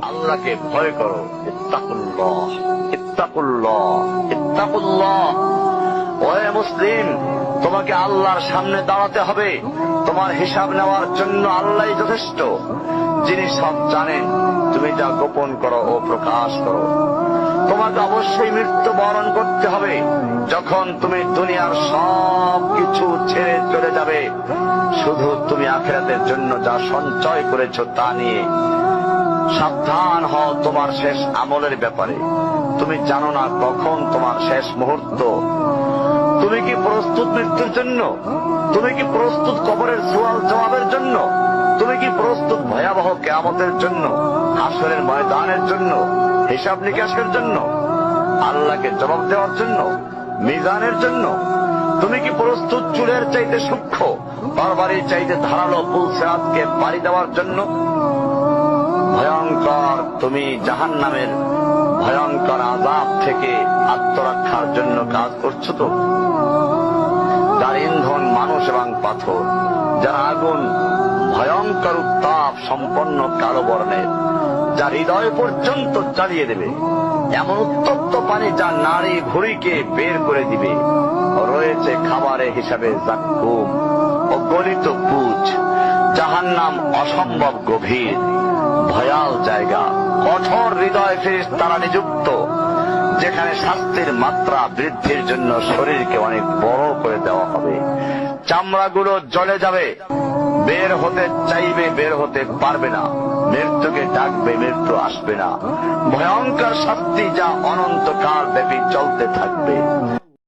আল্লাহকে ভয় করো। ইত্তাকুল্লাহ, ইত্তাকুল্লাহ, ইত্তাকুল্লাহ। ওহে মুসলিম, তোমাকে আল্লাহর সামনে দাঁড়াতে হবে। তোমার হিসাব নেওয়ার জন্য আল্লাহই যথেষ্ট, যিনি সব জানেন। তুমি যা গোপন করো ও প্রকাশ করো। তোমাকে অবশ্যই মৃত্যু বরণ করতে হবে। যখন তুমি দুনিয়ার সব কিছু ছেড়ে চলে যাবে, শুধু তুমি আখিরাতের জন্য যা সঞ্চয় করেছো তা নিয়ে সাবধান হও তোমার শেষ আমলের ব্যাপারে। তুমি জানো না কখন তোমার শেষ মুহূর্ত। তুমি কি প্রস্তুত মৃত্যুর জন্য? তুমি কি প্রস্তুত কবরের সওয়াল জবাবের জন্য? তুমি কি প্রস্তুত ভয়াবহ কিয়ামতের জন্য, হাসরের ময়দানের জন্য, হিসাব নিকাশের জন্য, আল্লাহকে জবাব দেওয়ার জন্য, মিজানের জন্য? তুমি কি প্রস্তুত চুলের চাইতে সূক্ষ্ম, তরবারির চাইতে ধারালো পুলসিরাতকে পাড়ি দেওয়ার জন্য? ভয়ঙ্কর তুমি জাহান্নামের ভয়ঙ্কর আযাব থেকে আত্মরক্ষার জন্য কাজ করছো তো? যার ইন্ধন মানুষ এবং পাথর, যার আগুন ভয়ঙ্কর উত্তাপ সম্পন্ন কালো বর্ণের, যা হৃদয় পর্যন্ত জ্বালিয়ে দেবে, এমন উত্তপ্ত পানি যা নাড়ি ভুঁড়িকে বের করে দিবে। রয়েছে খাবারের হিসাবে জাক্কুম ও গলিত পুঁজ। জাহান্নাম অসম্ভব গভীর, ভয়াল জায়গা। কঠোর হৃদয় ফেরেশতারা নিযুক্ত, যেখানে শাস্তির মাত্রা বৃদ্ধির জন্য শরীরকে অনেক বড় করে দেওয়া হবে। চামড়াগুলো জ্বলে যাবে, বের হতে চাইবে, বের হতে পারবে না। মৃত্যুকে ডাকবে, মৃত্যু আসবে না। ভয়ঙ্কর শাস্তি যা অনন্তকাল ব্যাপী চলতে থাকবে।